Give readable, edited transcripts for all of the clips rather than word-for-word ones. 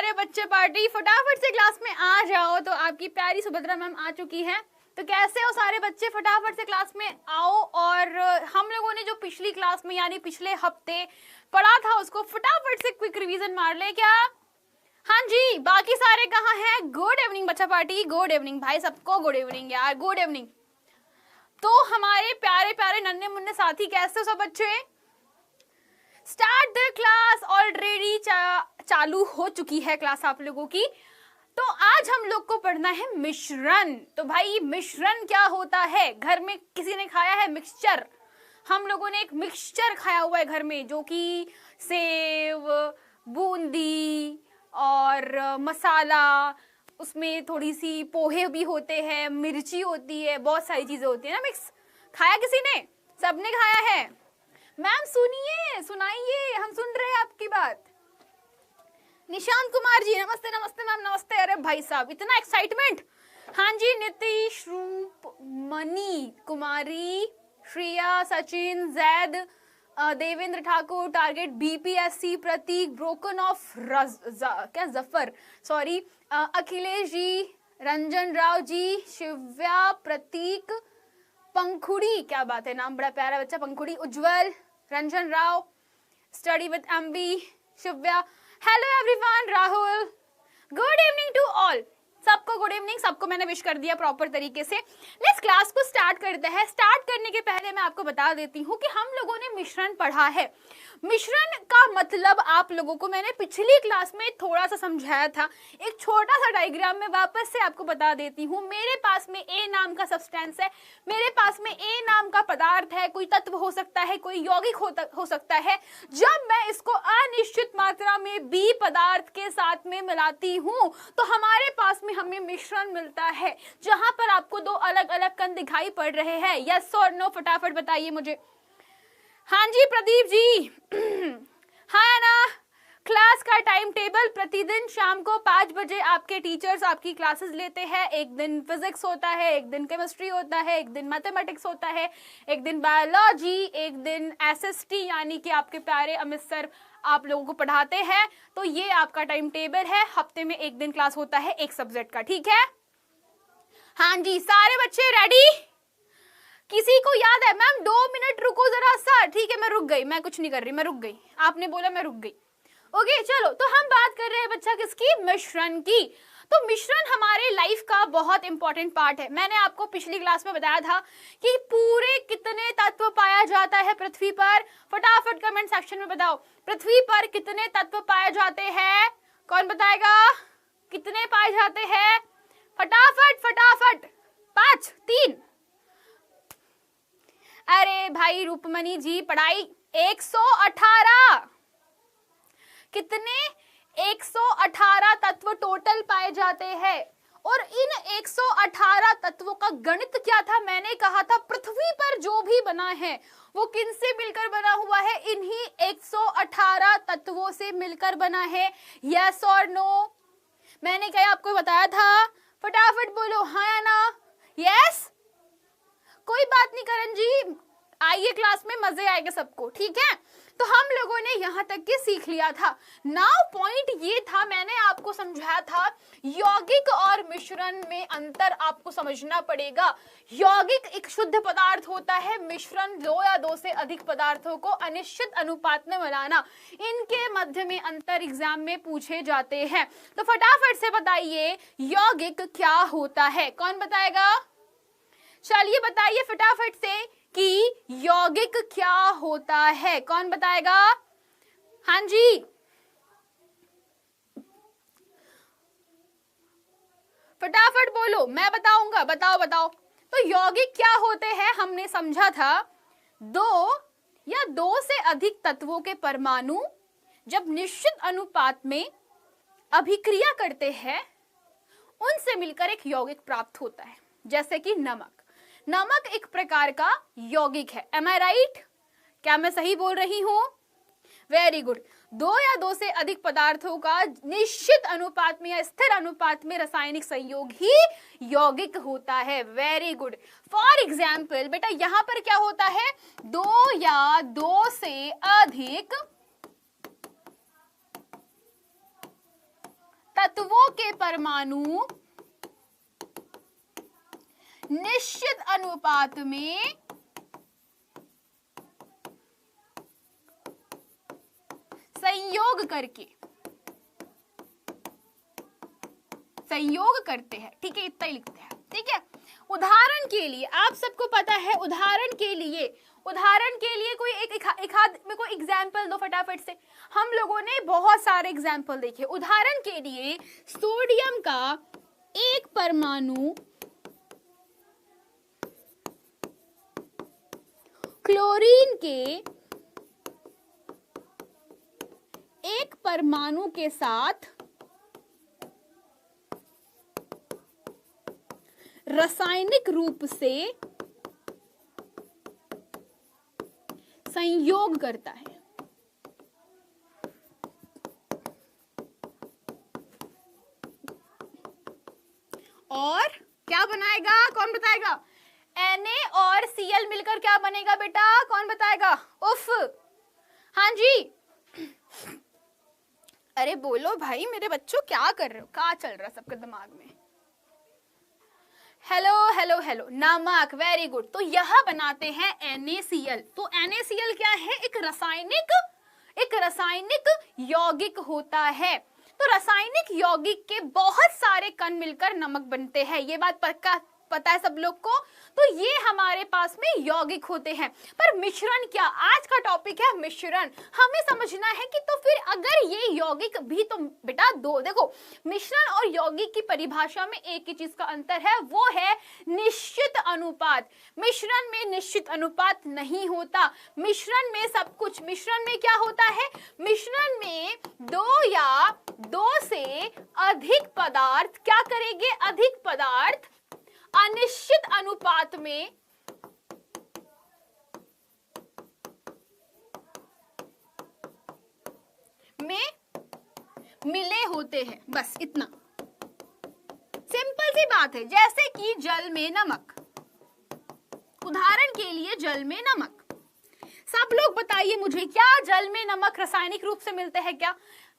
सारे बच्चे पार्टी, फटाफट से क्लास में आ जाओ। तो आपकी प्यारी सुभद्रा मैम आ चुकी हैं। तो कैसे हो सारे बच्चे, फटाफट से क्लास में आओ। और हम लोगों ने जो पिछली क्लास में यानी पिछले हफ्ते पढ़ा था उसको फटाफट से क्विक रिवीजन मार ले क्या? हाँ जी, बाकी सारे कहाँ हैं? गुड इवनिंग बच्चा पार्टी, गुड इवनिंग भाई, सबको गुड इवनिंग यार, गुड इवनिंग। तो हमारे प्यारे प्यारे नन्हे मुन्ने साथी कैसे हो सब बच्चे? स्टार्ट द क्लास, ऑलरेडी चालू हो चुकी है क्लास आप लोगों की। तो आज हम लोग को पढ़ना है मिश्रण। तो भाई मिश्रण क्या होता है? घर में किसी ने खाया है मिक्सचर? हम लोगों ने एक मिक्सचर खाया हुआ है घर में, जो कि सेव, बूंदी और मसाला, उसमें थोड़ी सी पोहे भी होते हैं, मिर्ची होती है, बहुत सारी चीजें होती है ना मिक्स। खाया किसी ने? सबने खाया है। मैम सुनिए, सुनाइए, हम सुन रहे हैं आपकी बात। निशांत कुमार जी नमस्ते, नमस्ते मैम, नमस्ते। अरे भाई साहब इतना एक्साइटमेंट। हाँ जी, नीतीश, रूप, money, Kumari, Shreya, Sachin, Zaid, Devendra Thakur, target BPSC, Prateek, broken of क्या जफर, सॉरी, अखिलेश जी, रंजन राव जी, शिव्या, प्रतीक, पंखुड़ी, क्या बात है, नाम बड़ा प्यारा बच्चा Pankhuri, Ujjwal, Ranjan Rao, study with MB, Shivya, hello everyone, Rahul, good evening to all. सबको गुड इवनिंग, सबको मैंने विश कर दिया प्रॉपर तरीके से। लेट्स क्लास को स्टार्ट करते हैं। स्टार्ट करने के पहले मैं आपको बता देती हूँ कि हम लोगों ने मिश्रण पढ़ा है। मिश्रण का मतलब आप लोगों को मैंने पिछली क्लास में थोड़ा सा समझाया था। एक छोटा सा डायग्राम में वापस से आपको बता देती हूँ। मेरे पास में ए नाम का सब्सटेंस है, मेरे पास में ए नाम का पदार्थ है, कोई तत्व हो सकता है, कोई यौगिक हो सकता है। जब मैं इसको अनिश्चित मात्रा में बी पदार्थ के साथ में मिलाती हूँ तो हमारे पास में हमें मिश्रण मिलता है, जहां पर आपको दो अलग अलग कण दिखाई पड़ रहे हैं। यस और नो, फटाफट बताइए मुझे। हाँ जी प्रदीप जी हाँ ना। क्लास का टाइम टेबल प्रतिदिन शाम को 5 बजे आपके टीचर्स आपकी क्लासेस लेते हैं। एक दिन फिजिक्स होता है, एक दिन केमिस्ट्री होता है, एक दिन मैथमेटिक्स होता है, एक दिन बायोलॉजी, एक दिन एसएसटी यानी कि आपके प्यारे अमित सर आप लोगों को पढ़ाते हैं। तो ये आपका टाइम टेबल है। हफ्ते में एक दिन क्लास होता है एक सब्जेक्ट का, ठीक है? हाँ जी, सारे बच्चे रेडी? किसी को याद है? मैम 2 मिनट रुको जरा सा। ठीक है, मैं रुक गई, मैं कुछ नहीं कर रही, मैं रुक गई। आपने बोला मैं रुक गई। ओके चलो, तो हम बात कर रहे हैं बच्चा किसकी? मिश्रण की। तो मिश्रण हमारे लाइफ का बहुत इंपॉर्टेंट पार्ट है। मैंने आपको पिछली क्लास में बताया था कि पूरे कितने तत्व पाया जाता है पृथ्वी पर। फटाफट कमेंट सेक्शन में बताओ, पृथ्वी पर कितने तत्व पाए जाते हैं? कौन बताएगा कितने पाए जाते हैं? फटाफट फटाफट। 5, 3। अरे भाई रूपमणि जी, पढ़ाई 118। कितने? 118 तत्व टोटल पाए जाते हैं। और इन 118 तत्वों का गणित क्या था? मैंने कहा था पृथ्वी पर जो भी बना है वो किनसे मिलकर बना हुआ है? इन्हीं 118 तत्वों से मिलकर बना है। यस और नो? मैंने क्या आपको बताया था? फटाफट बोलो हाँ या ना। यस? कोई बात नहीं करण जी, आइए क्लास में, मजे आएंगे सबको, ठीक है? तो हम लोगों ने यहाँ तक के सीख लिया था। नाउ पॉइंट ये था, मैंने आपको समझाया था यौगिक और मिश्रण में अंतर आपको समझना पड़ेगा। यौगिक एक शुद्ध पदार्थ होता है, मिश्रण 2 या 2 से अधिक पदार्थों को अनिश्चित अनुपात में मिलाना। इनके मध्य में अंतर एग्जाम में पूछे जाते हैं। तो फटाफट से बताइए यौगिक क्या होता है? कौन बताएगा? चलिए बताइए फटाफट से कि यौगिक क्या होता है। कौन बताएगा? हाँ जी, फटाफट बोलो, मैं बताऊंगा। बताओ बताओ। तो यौगिक क्या होते हैं? हमने समझा था 2 या 2 से अधिक तत्वों के परमाणु जब निश्चित अनुपात में अभिक्रिया करते हैं उनसे मिलकर एक यौगिक प्राप्त होता है। जैसे कि नमक। नमक एक प्रकार का यौगिक है। एम आई राइट? क्या मैं सही बोल रही हूं? Very good. 2 या 2 से अधिक पदार्थों का निश्चित अनुपात में या स्थिर अनुपात में रासायनिक संयोग ही यौगिक होता है। Very good. फॉर एग्जाम्पल बेटा यहां पर क्या होता है? 2 या 2 से अधिक तत्वों के परमाणु निश्चित अनुपात में संयोग करते हैं। ठीक है, इतना ही लिखते हैं। ठीक है, उदाहरण के लिए आप सबको पता है, उदाहरण के लिए कोई एक आध में कोई एग्जाम्पल दो फटाफट से। हम लोगों ने बहुत सारे एग्जाम्पल देखे। उदाहरण के लिए सोडियम का एक परमाणु क्लोरीन के एक परमाणु के साथ रासायनिक रूप से संयोग करता है। और क्या बनाएगा, कौन बताएगा? Na और Cl मिलकर क्या बनेगा बेटा, कौन बताएगा? उफ, हाँ जी, अरे बोलो भाई मेरे बच्चों, क्या कर रहे हो, क्या चल रहा है सबके दिमाग में? हेलो हेलो हेलो, नमक, वेरी गुड। तो यह बनाते हैं NaCl। तो NaCl क्या है? एक रासायनिक यौगिक होता है। तो रासायनिक यौगिक के बहुत सारे कण मिलकर नमक बनते हैं, ये बात पता है सब लोग को। तो ये हमारे पास में यौगिक होते हैं। पर मिश्रण क्या, आज का टॉपिक है मिश्रण। हमें समझना है कि तो फिर अगर ये यौगिक भी, तो बेटा दो देखो, मिश्रण और यौगिक की परिभाषा में एक ही चीज का अंतर है, वो है निश्चित अनुपात। मिश्रण में निश्चित अनुपात नहीं होता। मिश्रण में सब कुछ, मिश्रण में क्या होता है? मिश्रण में दो या दो से अधिक पदार्थ क्या करेंगे? अधिक पदार्थ अनिश्चित अनुपात में मिले होते हैं। बस इतना सिंपल सी बात है। जैसे कि जल में नमक, उदाहरण के लिए जल में नमक। सब लोग बताइए मुझे, क्या जल में नमक रासायनिक रूप से मिलते हैं?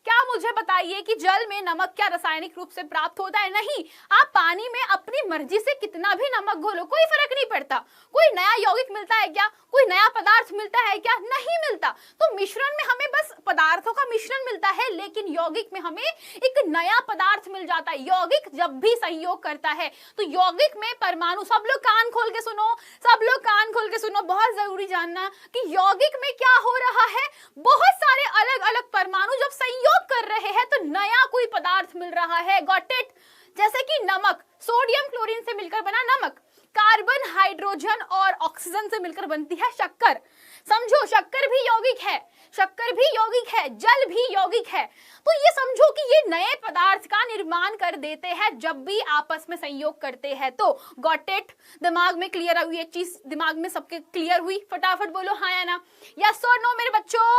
क्या मुझे बताइए कि जल में नमक क्या रासायनिक रूप से प्राप्त होता है? नहीं। आप पानी में अपनी मर्जी से कितना भी नमक घोलो, कोई फर्क नहीं पड़ता। कोई नया यौगिक मिलता है क्या? कोई नया पदार्थ मिलता है क्या? नहीं मिलता। तो मिश्रण में हमें बस पदार्थों का मिश्रण मिलता है, लेकिन यौगिक में हमें एक नया पदार्थ मिल जाता है। यौगिक जब भी संयोग करता है तो यौगिक में परमाणु, सब लोग कान खोल के सुनो, सब लोग कान खोल के सुनो, बहुत जरूरी जानना कि यौगिक में क्या हो रहा है। बहुत सारे अलग अलग परमाणु जब संयोग कर रहे हैं तो नया कोई पदार्थ मिल रहा है। Got it? जैसे कि नमक, सोडियम क्लोरीन से मिलकर बना नमक, कार्बन हाइड्रोजन और ऑक्सीजन से मिलकर बनती है शक्कर। समझो, शक्कर भी यौगिक है, शक्कर भी यौगिक है, जल भी यौगिक है। तो ये समझो कि ये नए पदार्थ का निर्माण कर देते हैं जब भी आपस में संयोग करते हैं। तो गॉट इट? दिमाग में क्लियर हुई? ये चीज दिमाग में सबके क्लियर हुई? फटाफट बोलो हाँ या ना, यस और नो मेरे बच्चों,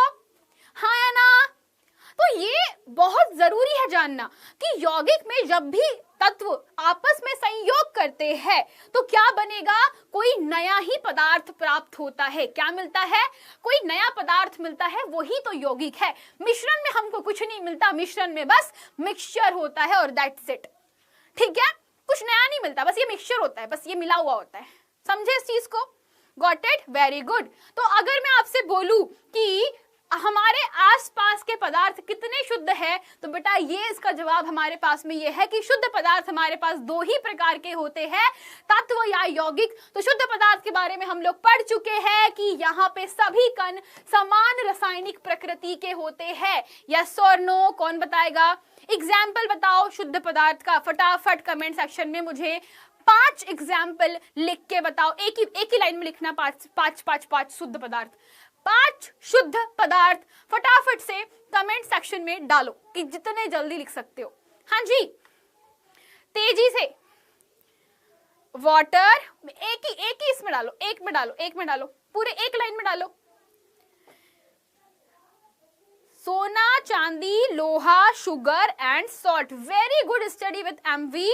हाँ या ना। तो ये बहुत जरूरी है जानना कि यौगिक में जब भी तत्व आपस में संयोग करते हैं तो क्या बनेगा? कोई नया ही पदार्थ प्राप्त होता है। क्या मिलता है? कोई नया पदार्थ मिलता है, वही तो यौगिक है। मिश्रण में हमको कुछ नहीं मिलता, मिश्रण में बस मिक्सचर होता है और दैट्स इट। ठीक है, कुछ नया नहीं मिलता, बस ये मिक्सचर होता है, बस ये मिला हुआ होता है। समझे इस चीज को? Got it? Very good. तो अगर मैं आपसे बोलूं कि हमारे आसपास के पदार्थ कितने शुद्ध है, तो बेटा ये इसका जवाब हमारे पास में ये है कि शुद्ध पदार्थ हमारे पास दो ही प्रकार के होते हैं, तत्व या यौगिक। तो शुद्ध पदार्थ के बारे में हम लोग पढ़ चुके हैं कि यहाँ पे सभी कण समान रासायनिक प्रकृति के होते हैं। यस और नो, कौन बताएगा? एग्जाम्पल बताओ शुद्ध पदार्थ का, फटाफट कमेंट सेक्शन में मुझे 5 एग्जाम्पल लिख के बताओ। एक ही लाइन में लिखना, 5 शुद्ध पदार्थ, 5 शुद्ध पदार्थ फटाफट से कमेंट सेक्शन में डालो कि जितने जल्दी लिख सकते हो। हाँ जी, तेजी से। वाटर, एक ही इसमें डालो, एक में डालो, पूरे एक लाइन में डालो। सोना, चांदी, लोहा, sugar and salt. Very good study with MV.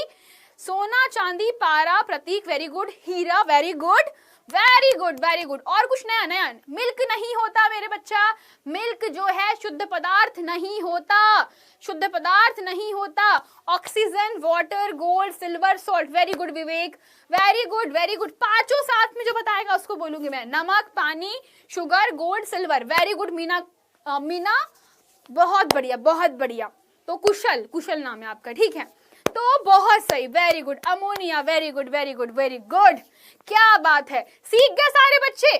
सोना, चांदी, पारा, प्रतीक, वेरी गुड। हीरा, very good. Very good very good. और कुछ नया नया? मिल्क नहीं होता मेरे बच्चा, मिल्क जो है शुद्ध पदार्थ नहीं होता, शुद्ध पदार्थ नहीं होता। Oxygen, water, gold, silver, salt. Very good Vivek, very good very good. पांचों साथ में जो बताएगा उसको बोलूंगी मैं, नमक, पानी, sugar, gold, silver. Very good Meena, Meena बहुत बढ़िया बहुत बढ़िया। तो कुशल, कुशल नाम है आपका, ठीक है, तो बहुत सही, very good. Ammonia, very good very good very good, क्या बात है, सीख गए सारे बच्चे,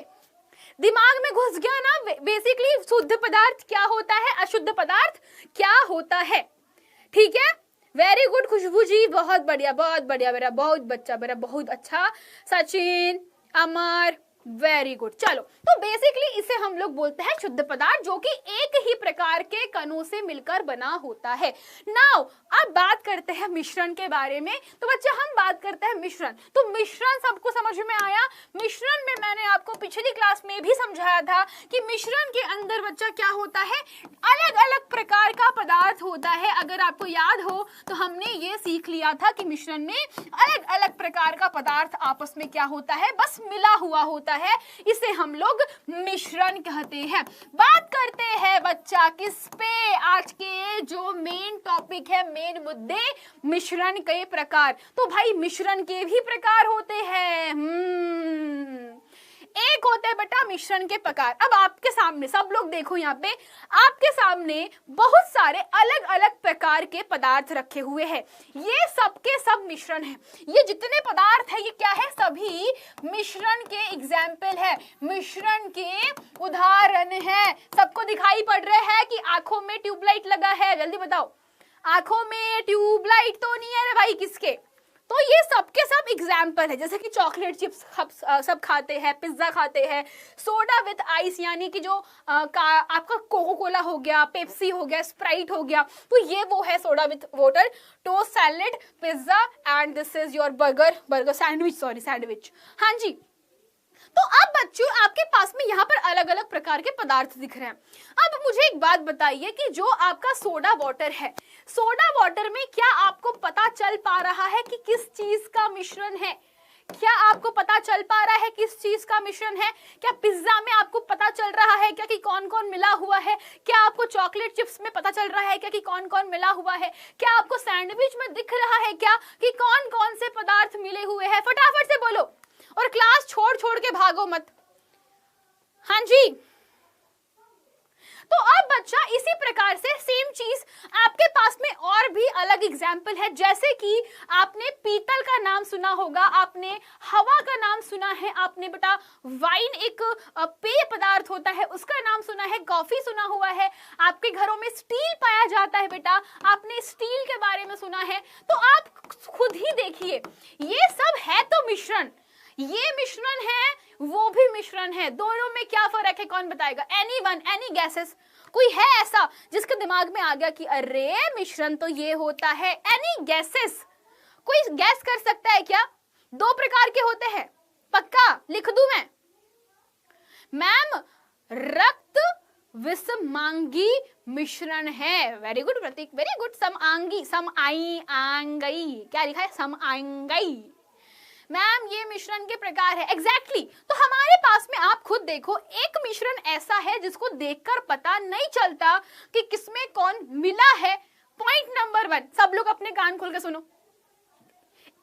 दिमाग में घुस गया ना बेसिकली शुद्ध पदार्थ क्या होता है, अशुद्ध पदार्थ क्या होता है, ठीक है। वेरी गुड खुशबू जी, बहुत बढ़िया बहुत बढ़िया, मेरा बहुत बच्चा, मेरा बहुत अच्छा। सचिन, अमर, वेरी गुड। चलो, तो बेसिकली इसे हम लोग बोलते हैं शुद्ध पदार्थ, जो कि एक ही प्रकार के कणों से मिलकर बना होता है। नाउ अब बात करते हैं मिश्रण के बारे में। तो बच्चे हम बात करते हैं मिश्रण, तो मिश्रण सबको समझ में आया। मिश्रण में मैंने आपको पिछली क्लास में भी समझाया था कि मिश्रण के अंदर बच्चा क्या होता है, अलग अलग प्रकार का पदार्थ होता है। अगर आपको याद हो तो हमने ये सीख लिया था कि मिश्रण में अलग अलग प्रकार का पदार्थ आपस में क्या होता है, बस मिला हुआ होता है, इसे हम लोग मिश्रण कहते हैं। बात करते हैं बच्चा किस पे, आज के जो मेन टॉपिक है, मेन मुद्दे, मिश्रण के प्रकार। तो भाई मिश्रण के भी प्रकार होते हैं। एक होते हैं बेटा मिश्रण के प्रकार। अब आपके सामने सब लोग देखो, यहाँ पे आपके सामने बहुत सारे अलग अलग प्रकार के पदार्थ रखे हुए हैं, ये सबके सब मिश्रण है। ये जितने पदार्थ है ये क्या है, सभी मिश्रण के एग्जाम्पल है, मिश्रण के उदाहरण है। सबको दिखाई पड़ रहे हैं कि आंखों में ट्यूबलाइट लगा है, जल्दी बताओ, आंखों में ट्यूबलाइट तो नहीं है रे भाई किसके, तो ये सबके सब एग्जाम्पल है। जैसे कि चॉकलेट चिप्स सब खाते हैं, पिज्जा खाते हैं, सोडा विथ आइस यानी कि जो आपका कोको कोला हो गया, पेप्सी हो गया, स्प्राइट हो गया, तो ये वो है soda with water, toast salad, pizza, and this is your burger sandwich, sorry sandwich. हाँ जी, तो अब बच्चों आपके पास में यहाँ पर अलग अलग प्रकार के पदार्थ दिख रहे हैं। अब मुझे एक बात बताइए कि जो आपका सोडा वाटर है, सोडा वाटर में क्या आपको पता चल पा रहा है कि किस चीज का मिश्रण है? क्या आपको पता चल पा रहा है किस चीज का मिश्रण है? क्या पिज्जा में आपको पता चल रहा है क्या कि कौन कौन मिला हुआ है? क्या आपको चॉकलेट चिप्स में पता चल रहा है क्या कि कौन कौन मिला हुआ है? क्या आपको सैंडविच में दिख रहा है क्या कि कौन कौन से पदार्थ मिले हुए हैं? फटाफट से बोलो और क्लास छोड़ छोड़ के भागो मत। हाँ जी, तो अब बच्चा इसी प्रकार से सेम चीज आपके पास में और भी अलग एग्जाम्पल है। जैसे कि आपने पीतल का नाम सुना होगा, आपने हवा का नाम सुना है, आपने बेटा वाइन एक पेय पदार्थ होता है उसका नाम सुना है, कॉफी सुना हुआ है, आपके घरों में स्टील पाया जाता है बेटा, आपने स्टील के बारे में सुना है। तो आप खुद ही देखिए, ये सब है तो मिश्रण, ये मिश्रण है वो भी मिश्रण है, दोनों में क्या फर्क है कौन बताएगा? एनीवन, एनी गैसेस, कोई है ऐसा जिसके दिमाग में आ गया कि अरे मिश्रण तो ये होता है? एनी गैसेस, कोई गैस कर सकता है क्या? दो प्रकार के होते हैं, पक्का लिख दूं मैं? मैम रक्त विषमांगी मिश्रण है। वेरी गुड प्रतीक, वेरी गुड। समांगी, समांगी, क्या लिखा है? समांगी। मैम ये मिश्रण के प्रकार है, एग्जैक्टली तो हमारे पास में आप खुद देखो, एक मिश्रण ऐसा है जिसको देखकर पता नहीं चलता कि किसमें कौन मिला है। पॉइंट नंबर 1, सब लोग अपने कान खोल के सुनो,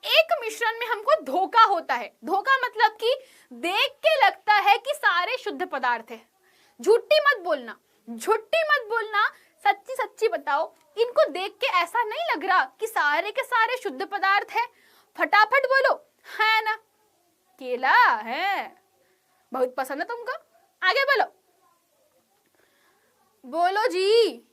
एक मिश्रण में हमको धोखा होता है। धोखा मतलब कि देख के लगता है कि सारे शुद्ध पदार्थ है। झूठी मत बोलना, झूठी मत बोलना, सच्ची सच्ची बताओ, इनको देख के ऐसा नहीं लग रहा कि सारे के सारे शुद्ध पदार्थ है? फटाफट बोलो, है ना? केला है, बहुत पसंद है तुमको, आगे बोलो, बोलो जी।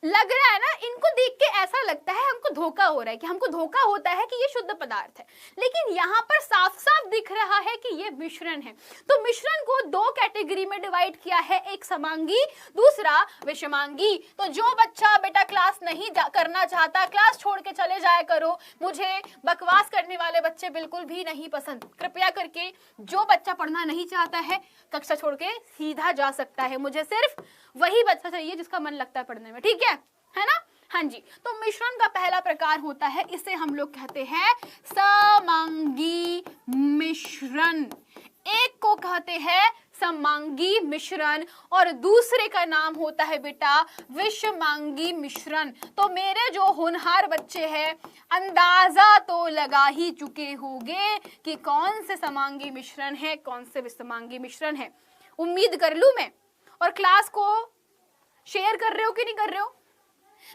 लग रहा है ना, इनको देख के ऐसा लगता है हमको धोखा हो रहा है, कि हमको धोखा होता है कि ये शुद्ध पदार्थ है, लेकिन यहाँ पर साफ साफ दिख रहा है कि ये मिश्रण है। तो मिश्रण को दो कैटेगरी में डिवाइड किया है, एक समांगी, दूसरा विषमांगी। तो जो बच्चा बेटा क्लास नहीं करना चाहता, क्लास छोड़ के चले जाया करो, मुझे बकवास करने वाले बच्चे बिल्कुल भी नहीं पसंद। कृपया करके जो बच्चा पढ़ना नहीं चाहता है कक्षा छोड़ के सीधा जा सकता है, मुझे सिर्फ वही बच्चा चाहिए जिसका मन लगता है पढ़ने में, ठीक है ना? हाँ जी, तो मिश्रण का पहला प्रकार होता है, इसे हम लोग कहते हैं समांगी मिश्रण। एक को कहते हैं समांगी मिश्रण और दूसरे का नाम होता है बेटा विषमांगी मिश्रण। तो मेरे जो होनहार बच्चे हैं, अंदाजा तो लगा ही चुके होंगे कि कौन से समांगी मिश्रण है, कौन से विषमांगी मिश्रण है। उम्मीद कर लूं मैं, और क्लास को शेयर कर रहे हो कि नहीं कर रहे हो?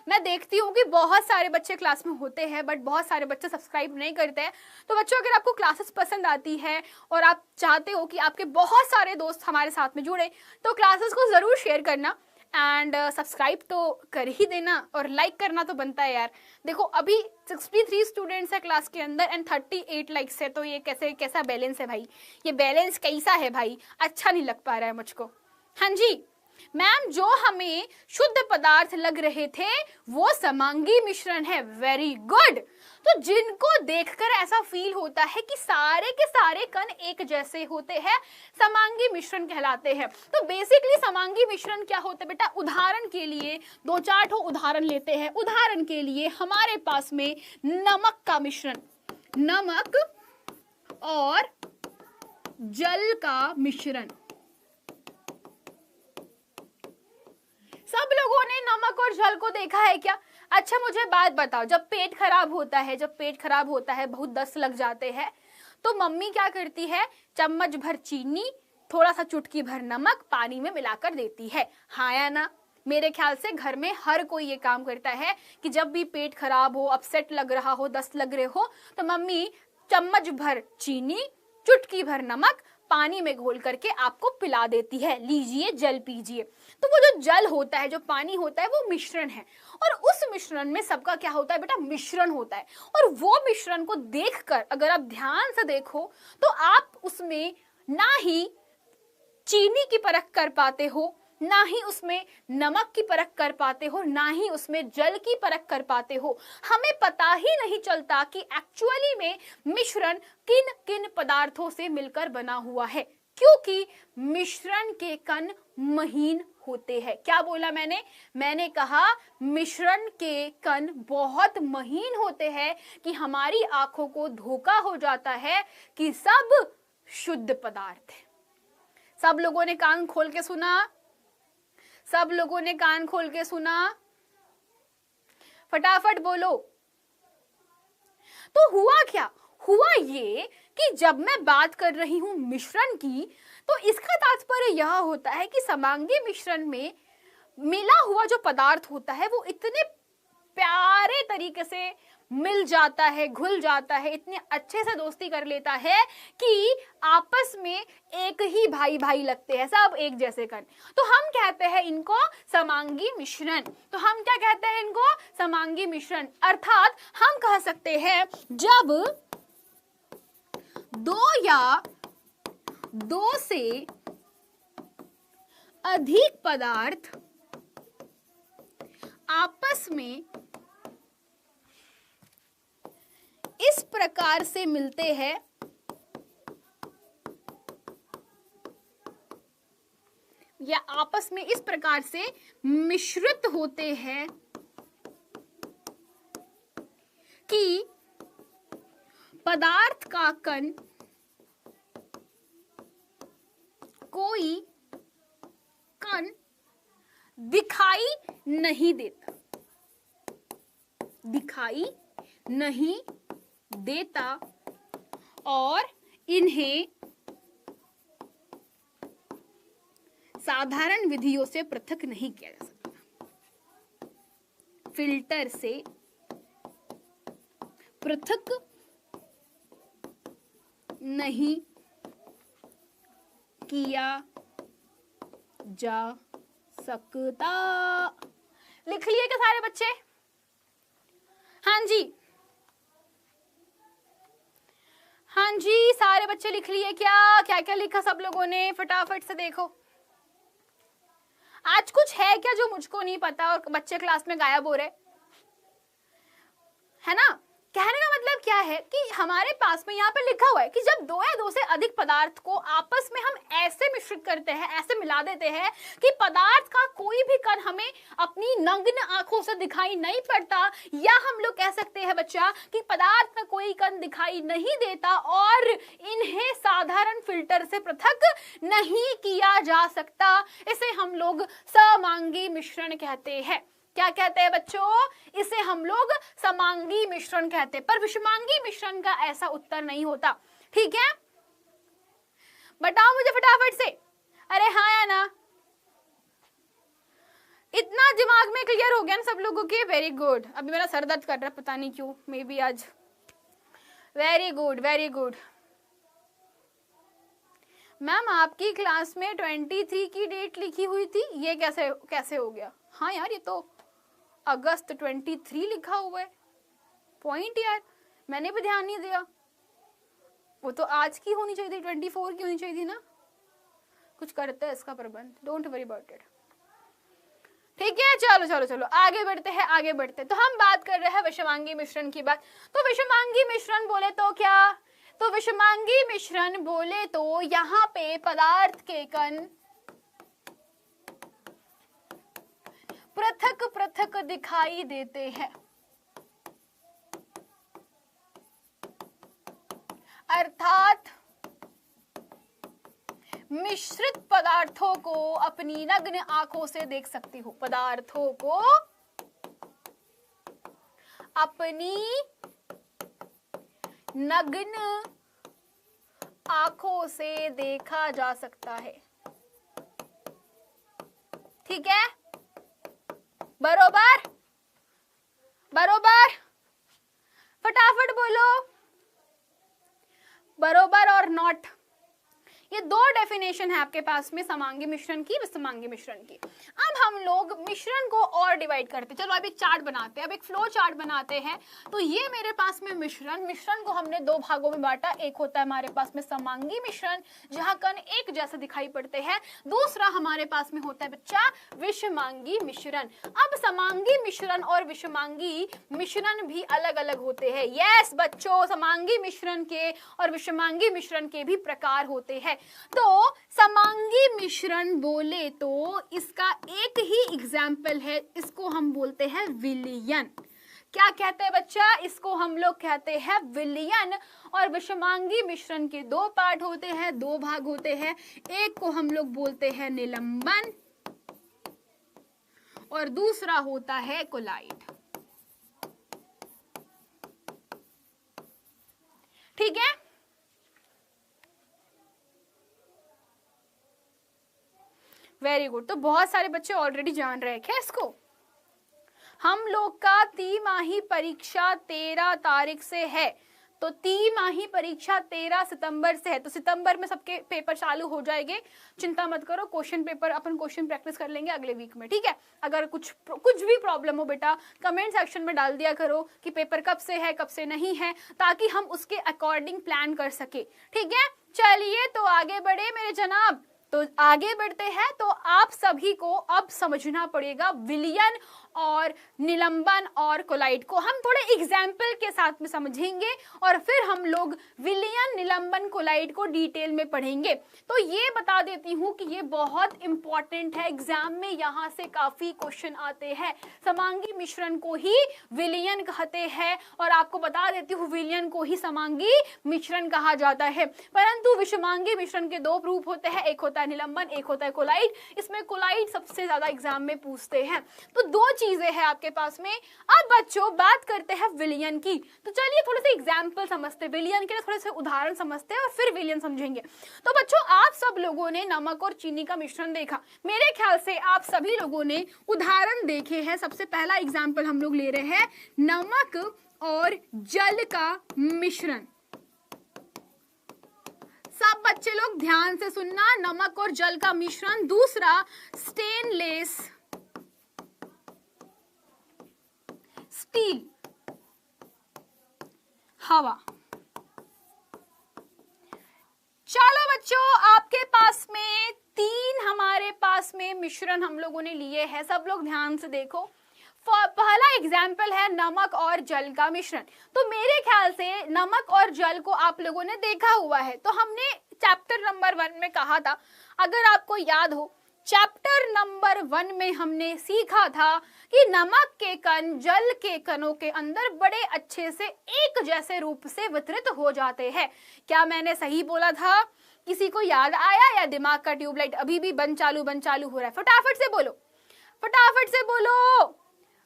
मैं देखती हूँ कि बहुत सारे बच्चे क्लास में होते हैं बट बहुत सारे बच्चे सब्सक्राइब नहीं करते हैं। तो बच्चों, अगर आपको क्लासेस पसंद आती है और आप चाहते हो कि आपके बहुत सारे दोस्त हमारे साथ में जुड़े, तो क्लासेस को ज़रूर शेयर करना एंड सब्सक्राइब तो कर ही देना और लाइक करना तो बनता है यार। देखो अभी 63 स्टूडेंट्स है क्लास के अंदर एंड 38 लाइक्स है, तो ये कैसा बैलेंस है भाई? ये बैलेंस कैसा है भाई? अच्छा नहीं लग पा रहा है मुझको। हाँ जी मैम, जो हमें शुद्ध पदार्थ लग रहे थे वो समांगी मिश्रण है। Very good. तो जिनको देखकर ऐसा फील होता है कि सारे के सारे कण एक जैसे होते हैं, समांगी मिश्रण कहलाते हैं। तो बेसिकली समांगी मिश्रण क्या होता है बेटा? उदाहरण के लिए 2-4 ठो उदाहरण लेते हैं। उदाहरण के लिए हमारे पास में नमक का मिश्रण, नमक और जल का मिश्रण। सब लोगों ने नमक और जल को देखा है क्या? अच्छा मुझे बात बताओ, जब पेट खराब होता है, बहुत दस्त लग जाते हैं, तो मम्मी क्या करती है? चम्मच भर चीनी, थोड़ा सा चुटकी भर नमक पानी में मिलाकर देती है, हाँ या ना? मेरे ख्याल से घर में हर कोई ये काम करता है कि जब भी पेट खराब हो, अपसेट लग रहा हो, दस्त लग रहे हो, तो मम्मी चम्मच भर चीनी, चुटकी भर नमक पानी में घोल करके आपको पिला देती है, लीजिए जल पीजिए। तो वो जो जल होता है, जो पानी होता है, वो मिश्रण है। और उस मिश्रण में सबका क्या होता है बेटा? मिश्रण होता है। और वो मिश्रण को देखकर अगर आप ध्यान से देखो तो आप उसमें ना ही चीनी की परख कर पाते हो, ना ही उसमें नमक की परख कर पाते हो, ना ही उसमें जल की परख कर पाते हो। हमें पता ही नहीं चलता कि एक्चुअली में मिश्रण किन किन पदार्थों से मिलकर बना हुआ है, क्योंकि मिश्रण के कण महीन होते हैं। क्या बोला मैंने? मैंने कहा मिश्रण के कण बहुत महीन होते हैं कि हमारी आंखों को धोखा हो जाता है कि सब शुद्ध पदार्थ है। सब लोगों ने कान खोल के सुना? सब लोगों ने कान खोल के सुना? फटाफट बोलो। तो हुआ क्या? हुआ ये कि जब मैं बात कर रही हूं मिश्रण की, तो इसका तात्पर्य यह होता है कि समांगी मिश्रण में मिला हुआ जो पदार्थ होता है वो इतने प्यारे तरीके से मिल जाता है, घुल जाता है, इतने अच्छे से दोस्ती कर लेता है कि आपस में एक ही भाई भाई लगते हैं, सब एक जैसे कण। तो हम कहते हैं इनको समांगी मिश्रण। तो हम क्या कहते हैं इनको? समांगी मिश्रण। अर्थात हम कह सकते हैं जब दो या दो से अधिक पदार्थ आपस में इस प्रकार से मिलते हैं या आपस में इस प्रकार से मिश्रित होते हैं कि पदार्थ का कण कोई कण दिखाई नहीं देता, दिखाई नहीं देता और इन्हें साधारण विधियों से पृथक नहीं किया जा सकता। फिल्टर से पृथक नहीं किया जा सकता। लिख लिए क्या सारे बच्चे? हाँ जी, हाँ जी, सारे बच्चे लिख लिए क्या? क्या क्या लिखा सब लोगों ने? फटाफट से देखो। आज कुछ है क्या जो मुझको नहीं पता और बच्चे क्लास में गायब हो रहे, है ना? कहने का मतलब क्या है कि हमारे पास में यहाँ पे लिखा हुआ है कि जब दो या दो से अधिक पदार्थ को आपस में हम ऐसे मिश्रित करते हैं, ऐसे मिला देते हैं कि पदार्थ का कोई भी कण हमें अपनी नग्न आंखों से दिखाई नहीं पड़ता, या हम लोग कह सकते हैं बच्चा कि पदार्थ का कोई कण दिखाई नहीं देता और इन्हें साधारण फिल्टर से पृथक नहीं किया जा सकता, इसे हम लोग समांगी मिश्रण कहते हैं। क्या कहते हैं बच्चों? इसे हम लोग समांगी मिश्रण कहते हैं। पर विषमांगी मिश्रण का ऐसा उत्तर नहीं होता। ठीक है, बताओ मुझे फटाफट से। अरे हाँ या ना? इतना दिमाग में क्लियर हो गया ना सब लोगों के? Very good. अभी मेरा सर दर्द कर रहा है, पता नहीं क्यों, मे बी आज। Very good very good. Ma'am आपकी क्लास में 23 की डेट लिखी हुई थी, ये कैसे हो गया? हाँ यार, ये तो अगस्त 23 लिखा हुआ है। पॉइंट यार, मैंने भी ध्यान नहीं दिया। वो तो आज की होनी चाहिए थी, 24 की होनी चाहिए थी ना। कुछ करते हैं इसका प्रबंध, डोंट वरी अबाउट इट। ठीक है, चलो चलो चलो आगे बढ़ते हैं, आगे बढ़ते हैं। तो हम बात कर रहे हैं विषमांगी मिश्रण की बात। तो विषमांगी मिश्रण बोले तो क्या? तो विषमांगी मिश्रण बोले तो यहाँ पे पदार्थ के कण पृथक पृथक दिखाई देते हैं, अर्थात मिश्रित पदार्थों को अपनी नग्न आंखों से देख सकती हूं। पदार्थों को अपनी नग्न आंखों से देखा जा सकता है। ठीक है, बरोबर बरोबर, फटाफट बोलो बरोबर और नॉट। ये दो डेफिनेशन है आपके पास में समांगी मिश्रण की, विषमांगी मिश्रण की। अब हम लोग मिश्रण को और डिवाइड करते हैं। चलो अब एक चार्ट बनाते हैं, अब एक फ्लो चार्ट बनाते हैं। तो ये मेरे पास में मिश्रण को हमने दो भागों में बांटा। एक होता है हमारे पास में समांगी मिश्रण, जहां कण एक जैसे दिखाई पड़ते हैं। दूसरा हमारे पास में होता है बच्चा विषमांगी मिश्रण। अब समांगी मिश्रण और विषमांगी मिश्रण भी अलग अलग होते हैं। यस बच्चों, समांगी मिश्रण के और विषमांगी मिश्रण के भी प्रकार होते हैं। तो समांगी मिश्रण बोले तो इसका एक ही एग्जाम्पल है, इसको हम बोलते हैं विलयन। क्या कहते हैं बच्चा? इसको हम लोग कहते हैं विलयन। और विषमांगी मिश्रण के दो पार्ट होते हैं, दो भाग होते हैं। एक को हम लोग बोलते हैं निलंबन और दूसरा होता है कोलाइड। ठीक है, वेरी गुड। तो बहुत सारे बच्चे ऑलरेडी जान रहे हैं क्या इसको? हम लोग का तिमाही परीक्षा 13 तारीख से है। तो तिमाही परीक्षा 13 सितंबर से है। तो सितंबर में सबके पेपर चालू हो जाएंगे, चिंता मत करो। क्वेश्चन पेपर अपन क्वेश्चन प्रैक्टिस कर लेंगे अगले वीक में। ठीक है, अगर कुछ भी प्रॉब्लम हो बेटा कमेंट सेक्शन में डाल दिया करो कि पेपर कब से है कब से नहीं है, ताकि हम उसके अकॉर्डिंग प्लान कर सके। ठीक है, चलिए तो आगे बढ़े मेरे जनाब। तो आगे बढ़ते हैं। तो आप सभी को अब समझना पड़ेगा विलयन और निलंबन और कोलाइड को। हम थोड़े एग्जाम्पल के साथ में समझेंगे और फिर हम लोग विलयन निलंबन कोलाइड को डिटेल में पढ़ेंगे। तो ये बता देती हूँ कि ये बहुत इंपॉर्टेंट है, एग्जाम में यहाँ से काफी क्वेश्चन आते हैं। समांगी मिश्रण को ही विलयन कहते हैं और आपको बता देती हूँ विलयन को ही समांगी मिश्रण कहा जाता है। परंतु विषमांगी मिश्रण के दो रूप होते हैं, एक होता है निलंबन, एक होता है कोलाइड। इसमें कोलाइड सबसे ज्यादा एग्जाम में पूछते हैं। तो दो चीजें हैं आपके पास में। अब बच्चों बात करते हैं विलयन की। तो चलिए थोड़े से एग्जाम्पल समझते हैं विलयन के, थोड़े से उदाहरण समझते हैं और फिर विलयन समझेंगे। तो बच्चों आप सब लोगों ने नमक और चीनी का मिश्रण देखा। मेरे ख्याल से आप सभी लोगों ने उदाहरण देखे हैं। सबसे पहला एग्जाम्पल हम लोग ले रहे हैं नमक और जल का मिश्रण। सब बच्चे लोग ध्यान से सुनना, नमक और जल का मिश्रण। दूसरा स्टेनलेस स्टील, हवा। चलो बच्चों आपके पास में तीन हमारे पास में मिश्रण हम लोगों ने लिए हैं। सब लोग ध्यान से देखो। पहला एग्जाम्पल है नमक और जल का मिश्रण। तो मेरे ख्याल से नमक और जल को आप लोगों ने देखा हुआ है। तो हमने चैप्टर नंबर 1 में कहा था, अगर आपको याद हो, चैप्टर नंबर 1 में हमने सीखा था कि नमक के कण जल के कणों के अंदर बड़े अच्छे से एक जैसे रूप से वितरित हो जाते हैं। क्या मैंने सही बोला था? किसी को याद आया या दिमाग का ट्यूबलाइट अभी भी बंद चालू हो रहा है? फटाफट से बोलो, फटाफट से बोलो,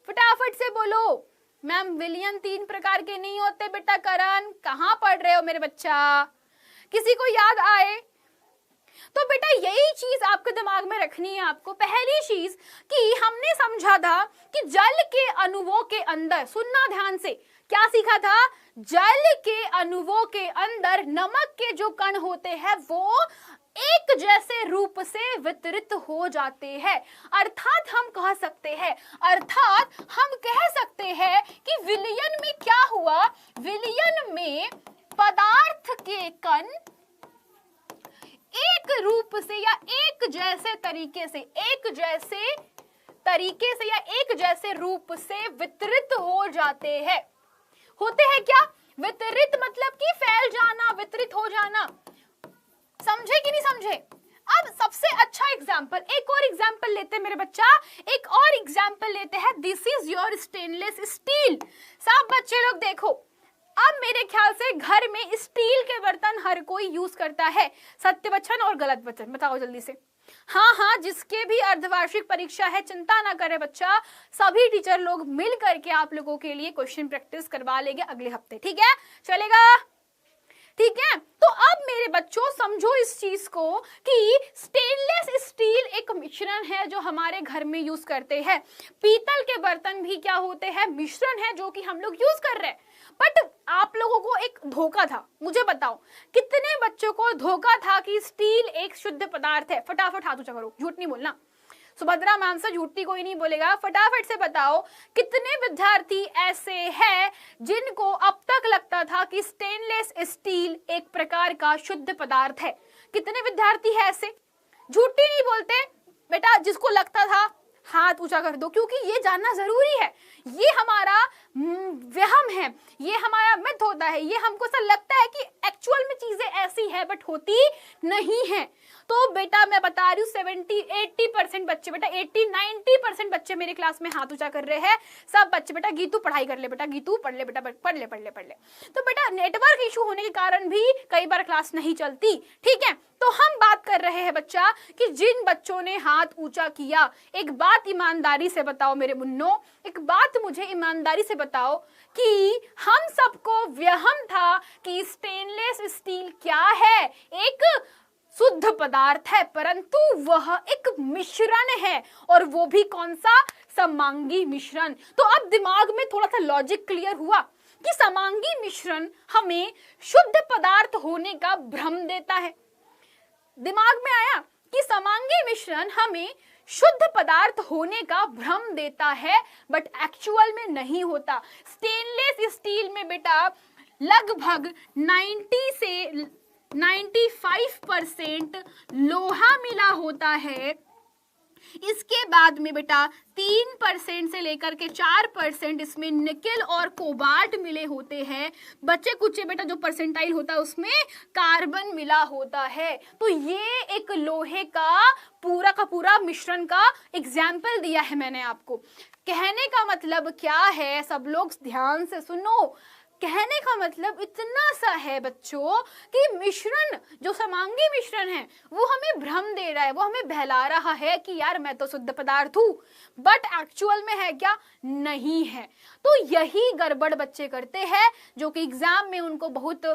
फटाफट से बोलो। मैम विलियन 3 प्रकार के नहीं होते बेटा। करण कहाँ पढ़ रहे हो मेरे बच्चा? किसी को याद आए तो बेटा यही चीज आपके दिमाग में रखनी है आपको। पहली चीज कि हमने समझा था कि जल के अणुओं के अंदर, सुनना ध्यान से, क्या सीखा था? जल के अणुओं के अंदर नमक के जो कण होते हैं वो एक जैसे रूप से वितरित हो जाते हैं। अर्थात हम कह सकते हैं कि विलयन में क्या हुआ? विलयन में पदार्थ के कण एक रूप से या एक जैसे या एक जैसे रूप से वितरित हो जाते हैं। होते हैं क्या? वितरित मतलब कि फैल जाना, वितरित हो जाना। समझे कि नहीं समझे? अब सबसे अच्छा एग्जाम्पल, एक और एग्जाम्पल लेते हैं मेरे बच्चा, एक और एग्जाम्पल लेते हैं। This is your stainless steel. सब बच्चे लोग देखो, अब मेरे ख्याल से घर में स्टील के बर्तन हर कोई यूज करता है। सत्य वचन और गलत वचन बताओ जल्दी से। हाँ, जिसके भी अर्धवार्षिक परीक्षा है, चिंता ना करे बच्चा, सभी टीचर लोग मिल करके आप लोगों के लिए क्वेश्चन प्रैक्टिस करवा लेंगे अगले हफ्ते। ठीक है, चलेगा? ठीक है, तो अब मेरे बच्चों समझो इस चीज को कि स्टेनलेस स्टील एक मिश्रण है जो हमारे घर में यूज करते हैं। पीतल के बर्तन भी क्या होते हैं? मिश्रण है जो कि हम लोग यूज कर रहे हैं। बट आप लोगों को एक धोखा था, मुझे बताओ कितने बच्चों को धोखा था कि स्टील एक शुद्ध पदार्थ है? फटाफट हाथ ऊंचा करो, झूठ नहीं बोलना। सुभद्रा मैम से झूठी कोई नहीं बोलेगा। फटाफट से बताओ कितने विद्यार्थी ऐसे हैं जिनको अब तक लगता था कि स्टेनलेस स्टील एक प्रकार का शुद्ध पदार्थ है? कितने विद्यार्थी है ऐसे? झूठी नहीं बोलते बेटा, जिसको लगता था हाथ ऊंचा कर दो, क्योंकि ये जानना जरूरी है। ये हमारा वहम है, ये हमारा मिथ होता है, ये हमको ऐसा लगता है कि एक्चुअल में चीजें ऐसी है बट होती नहीं है। तो बेटा मैं बता रही हूँ 70-80% बच्चे, बेटा 80-90% बच्चे मेरे क्लास में हाथ ऊंचा कर रहे हैं। सब बच्चे बेटा गीतू पढ़ाई कर ले, बेटा गीतू पढ़ ले, बेटा पढ़ ले। तो बेटा नेटवर्क इशू होने के कारण भी कई बार क्लास नहीं चलती। ठीक है, तो हम बात कर रहे हैं बच्चा कि जिन बच्चों ने हाथ ऊंचा किया, एक बात ईमानदारी से बताओ मेरे मुन्नो, एक बात मुझे ईमानदारी से बताओ कि हम सबको वहम था कि स्टेनलेस स्टील क्या है? एक शुद्ध पदार्थ है, परंतु वह एक मिश्रण है, और वो भी कौन सा? समांगी मिश्रण। तो अब दिमाग में थोड़ा सा लॉजिक क्लियर हुआ कि समांगी मिश्रण हमें शुद्ध पदार्थ होने का भ्रम देता है। दिमाग में आया कि समांगी मिश्रण हमें शुद्ध पदार्थ होने का भ्रम देता है, बट एक्चुअल में नहीं होता। स्टेनलेस स्टील में बेटा लगभग 90 से 95% लोहा मिला होता है। इसके बाद में बेटा 3% से लेकर के 4% इसमें निकेल और कोबाल्ट मिले होते हैं। बच्चे कुछ बेटा जो परसेंटाइल होता है उसमें कार्बन मिला होता है। तो ये एक लोहे का पूरा मिश्रण का एग्जाम्पल दिया है मैंने आपको। कहने का मतलब क्या है, सब लोग ध्यान से सुनो। कहने का मतलब इतना सा है बच्चों कि मिश्रण जो समांगी मिश्रण है वो हमें भ्रम दे रहा है, वो हमें बहला रहा है कि यार मैं तो शुद्ध पदार्थ हूं, बट एक्चुअल में है क्या? नहीं है। तो यही गड़बड़ बच्चे करते हैं जो कि एग्जाम में उनको बहुत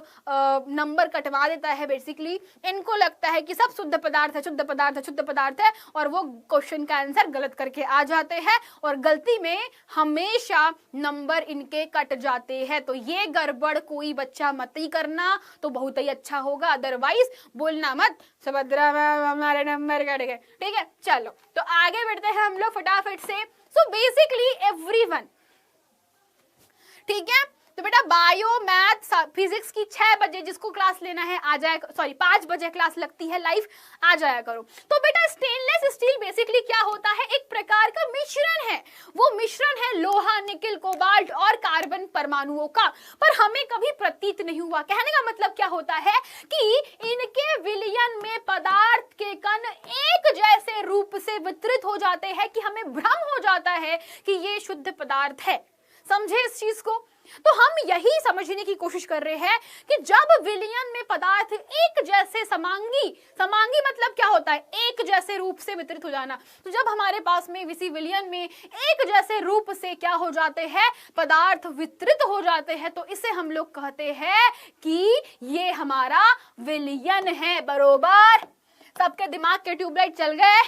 नंबर कटवा देता है। बेसिकली इनको लगता है कि सब शुद्ध पदार्थ है, शुद्ध पदार्थ है, और वो क्वेश्चन का आंसर गलत करके आ जाते हैं और गलती में हमेशा नंबर इनके कट जाते हैं। तो ये गड़बड़ कोई बच्चा मत ही करना तो बहुत ही अच्छा होगा, अदरवाइज बोलना मत सुभद्रा मैम हमारे नंबर कट गए। ठीक है, चलो तो आगे बढ़ते हैं हम लोग फटाफट से। सो बेसिकली एवरीवन, ठीक है, तो बेटा बायो मैथ फिजिक्स की 6 बजे जिसको क्लास लेना है आ जाए, सॉरी 5 बजे क्लास लगती है लाइव, आ जाया करो। तो बेटा स्टेनलेस स्टील बेसिकली क्या होता है, एक प्रकार का मिश्रण है। वो मिश्रण है लोहा, निकेल, कोबाल्ट और कार्बन परमाणुओं का। पर हमें कभी प्रतीत नहीं हुआ। कहने का मतलब क्या होता है कि इनके विलयन में पदार्थ के कण एक जैसे रूप से वितरित हो जाते हैं कि हमें भ्रम हो जाता है कि ये शुद्ध पदार्थ है। समझे इस चीज को? तो हम यही समझने की कोशिश कर रहे हैं कि जब विलयन में पदार्थ एक जैसे समांगी मतलब क्या होता है, एक जैसे रूप से वितरित हो जाना। तो जब हमारे पास में किसी विलयन में एक जैसे रूप से क्या हो जाते हैं, पदार्थ वितरित हो जाते हैं, तो इसे हम लोग कहते हैं कि ये हमारा विलयन है। बरोबर? सबके दिमाग के ट्यूबलाइट चल गए?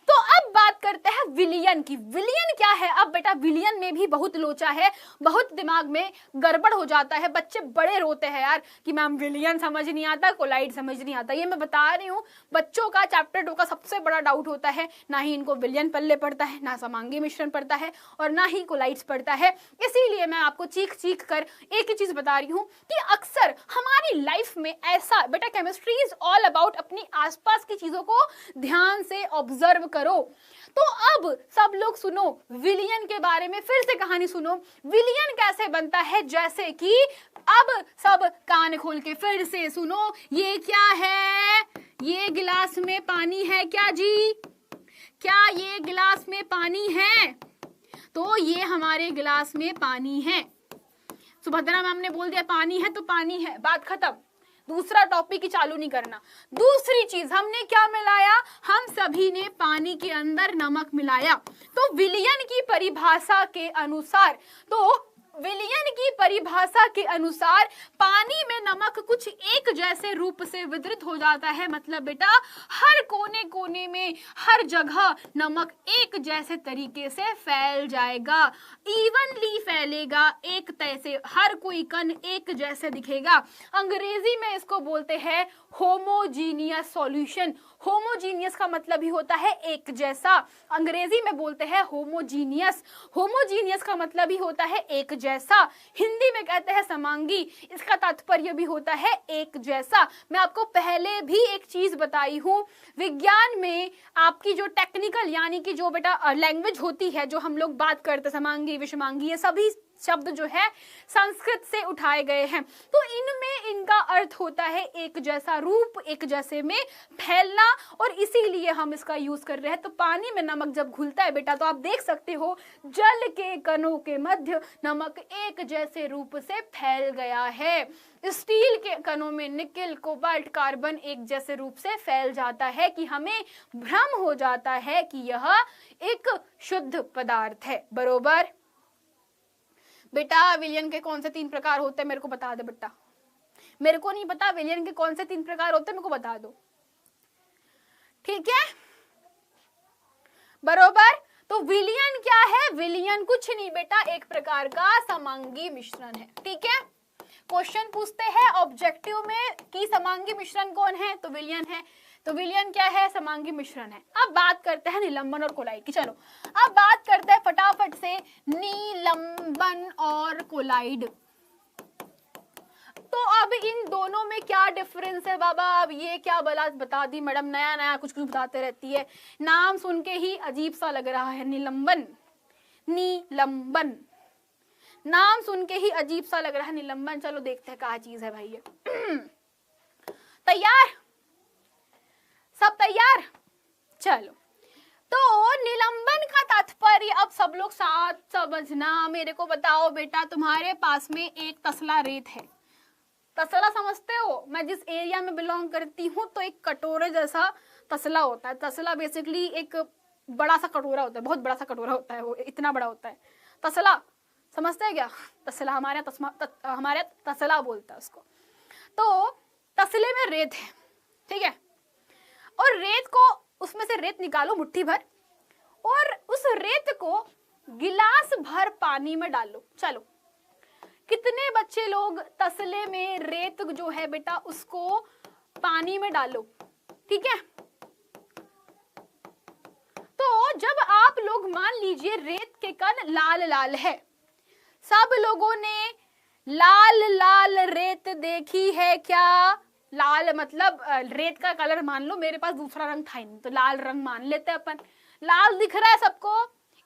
तो अब बात करते हैं विलयन की। विलयन क्या है? अब बेटा विलयन में भी बहुत लोचा है, बहुत दिमाग में गड़बड़ हो जाता है। बच्चे बड़े रोते हैं यार कि मैम विलयन समझ नहीं आता, कोलाइड समझ नहीं आता। ये मैं बता रही हूँ, बच्चों का चैप्टर 2 का सबसे बड़ा डाउट होता है। ना ही इनको विलयन पल्ले पड़ता है, ना समांगी मिश्रण पड़ता है, और ना ही कोलाइड्स पड़ता है। इसीलिए मैं आपको चीख चीख कर एक ही चीज बता रही हूँ कि अक्सर हमारी लाइफ में ऐसा, बेटा केमिस्ट्री इज ऑल अबाउट अपनी आसपास की चीजों को ध्यान से ऑब्जर्व करो। तो अब सब लोग सुनो विलयन के बारे में, फिर से कहानी सुनो। विलयन कैसे बनता है, जैसे कि अब सब कान खोल के फिर से सुनो। ये क्या है? ये गिलास में पानी है क्या जी? क्या ये गिलास में पानी है? तो ये हमारे गिलास में पानी है। सुभद्रा मैम ने बोल दिया पानी है तो पानी है, बात खत्म। दूसरा टॉपिक ही चालू नहीं करना। दूसरी चीज हमने क्या मिलाया? हम सभी ने पानी के अंदर नमक मिलाया। तो विलयन की परिभाषा के अनुसार पानी में नमक कुछ एक जैसे रूप से वितरित हो जाता है। मतलब बेटा हर कोने कोने में, हर जगह नमक एक जैसे तरीके से फैल जाएगा, इवनली फैलेगा, एक तय से हर कोई कण एक जैसे दिखेगा। अंग्रेजी में इसको बोलते हैं होमोजीनियस सॉल्यूशन। होमोजीनियस का मतलब ही होता है एक जैसा। अंग्रेजी में बोलते हैं होमोजीनियस। होमोजीनियस का मतलब ही होता है एक जैसा। हिंदी में कहते हैं समांगी। इसका तात्पर्य भी होता है एक जैसा। मैं आपको पहले भी एक चीज बताई हूं, विज्ञान में आपकी जो टेक्निकल यानी कि जो बेटा लैंग्वेज होती है, जो हम लोग बात करते, समांगी, विषमांगी, ये सभी शब्द जो है संस्कृत से उठाए गए हैं। तो इनमें इनका अर्थ होता है एक जैसा रूप, एक जैसे में फैलना, और इसीलिए हम इसका यूज कर रहे हैं। तो पानी में नमक जब घुलता है बेटा, तो आप देख सकते हो जल के कणों के मध्य नमक एक जैसे रूप से फैल गया है। स्टील के कणों में निकेल, कोबाल्ट, कार्बन एक जैसे रूप से फैल जाता है कि हमें भ्रम हो जाता है कि यह एक शुद्ध पदार्थ है। बरोबर? बेटा विलयन के कौन से 3 प्रकार होते हैं मेरे को बता दे बेटा। मेरे को नहीं पता विलयन के कौन से 3 प्रकार होते हैं, मेरे को बता दो। ठीक है? बरोबर? तो विलयन क्या है? विलयन कुछ नहीं बेटा, एक प्रकार का समांगी मिश्रण है। ठीक है? क्वेश्चन पूछते हैं ऑब्जेक्टिव में कि समांगी मिश्रण कौन है, तो विलयन है। तो विलयन क्या है? समांगी मिश्रण है। अब बात करते हैं निलंबन और कोलाइड की। चलो अब बात करते हैं फटाफट से निलंबन और कोलाइड। तो अब इन दोनों में क्या डिफरेंस है बाबा? अब ये क्या बता दी मैडम, नया नया कुछ कुछ बताते रहती है। नाम सुन के ही अजीब सा लग रहा है, निलंबन। निलंबन नाम सुन के ही अजीब सा लग रहा है, निलंबन। चलो देखते हैं क्या चीज है भाई ये। तैयार? सब तैयार? चलो, तो निलंबन का तात्पर्य अब सब लोग साथ समझना। मेरे को बताओ बेटा, तुम्हारे पास में एक तसला रेत है। तसला समझते हो? मैं जिस एरिया में बिलोंग करती हूँ, तो एक कटोरे जैसा तसला होता है। तसला बेसिकली एक बड़ा सा कटोरा होता है, बहुत बड़ा सा कटोरा होता है, वो इतना बड़ा होता है। तसला समझते हैं क्या? तसला हमारे तसला बोलता है उसको। तो तसले में रेत है, ठीक है, और रेत को, उसमें से रेत निकालो मुट्ठी भर, और उस रेत को गिलास भर पानी में डालो। चलो, कितने बच्चे लोग तसले में रेत जो है बेटा उसको पानी में डालो? ठीक है, तो जब आप लोग मान लीजिए रेत के कण लाल लाल है, सब लोगों ने लाल लाल रेत देखी है क्या, लाल मतलब रेत का कलर मान लो, मेरे पास दूसरा रंग था ही नहीं तो लाल रंग मान लेते हैं अपन। लाल दिख रहा है सबको,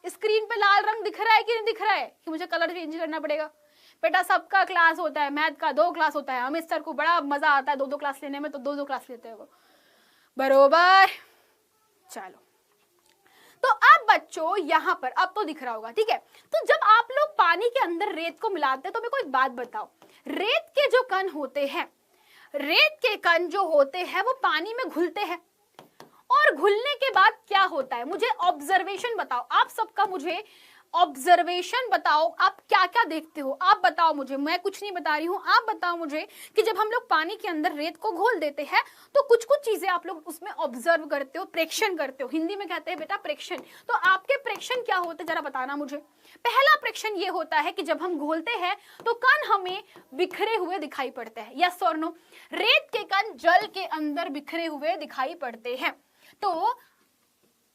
स्क्रीन पे लाल रंग दिख रहा है कि नहीं दिख रहा है कि मुझे कलर चेंज करना पड़ेगा? बेटा सबका क्लास होता है, मैथ का 2 क्लास होता है, अमित सर को बड़ा मजा आता है 2-2 क्लास लेने में, तो 2-2 क्लास लेते हैं वो, बरोबर। चलो तो अब बच्चों यहाँ पर अब तो दिख रहा होगा, ठीक है। तो जब आप लोग पानी के अंदर रेत को मिलाते हैं तो मेरे को एक बात बताओ, रेत के जो कण होते हैं, रेत के कण जो होते हैं वो पानी में घुलते हैं, और घुलने के बाद क्या होता है, मुझे ऑब्जर्वेशन बताओ, आप सबका मुझे ऑब्जर्वेशन बताओ, आप क्या क्या देखते हो, आप बताओ मुझे, मैं कुछ नहीं बता रही हूं, आप बताओ मुझे कि जब हम लोग पानी के अंदर रेत को घोल देते हैं तो कुछ कुछ चीजें आप लोग उसमें ऑब्जर्व करते हो, प्रेक्षण करते हो, हिंदी में कहते हैं बेटा प्रेक्षण। तो आपके प्रेक्षण क्या होते हैं जरा बताना मुझे। पहला प्रेक्षण ये होता है कि जब हम घोलते हैं तो कण हमें बिखरे हुए दिखाई पड़ते हैं, यस और नो, रेत के कण जल के अंदर बिखरे हुए दिखाई पड़ते हैं। तो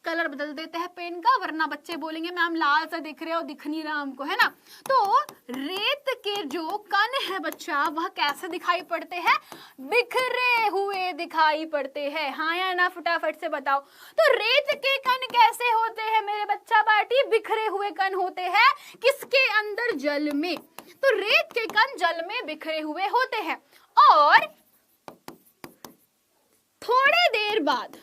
कलर बदल देते हैं पेन का, वरना बच्चे बोलेंगे मैम लाल सा दिख रहे हो, दिख नहीं रहा हमको, है ना। तो रेत के जो कण है बच्चा वह कैसे दिखाई पड़ते हैं, बिखरे हुए दिखाई पड़ते हैं, हाँ या ना फटाफट से बताओ। तो रेत के कण कैसे होते हैं मेरे बच्चा पार्टी, बिखरे हुए कण होते हैं, किसके अंदर, जल में। तो रेत के कण जल में बिखरे हुए होते हैं, और थोड़ी देर बाद,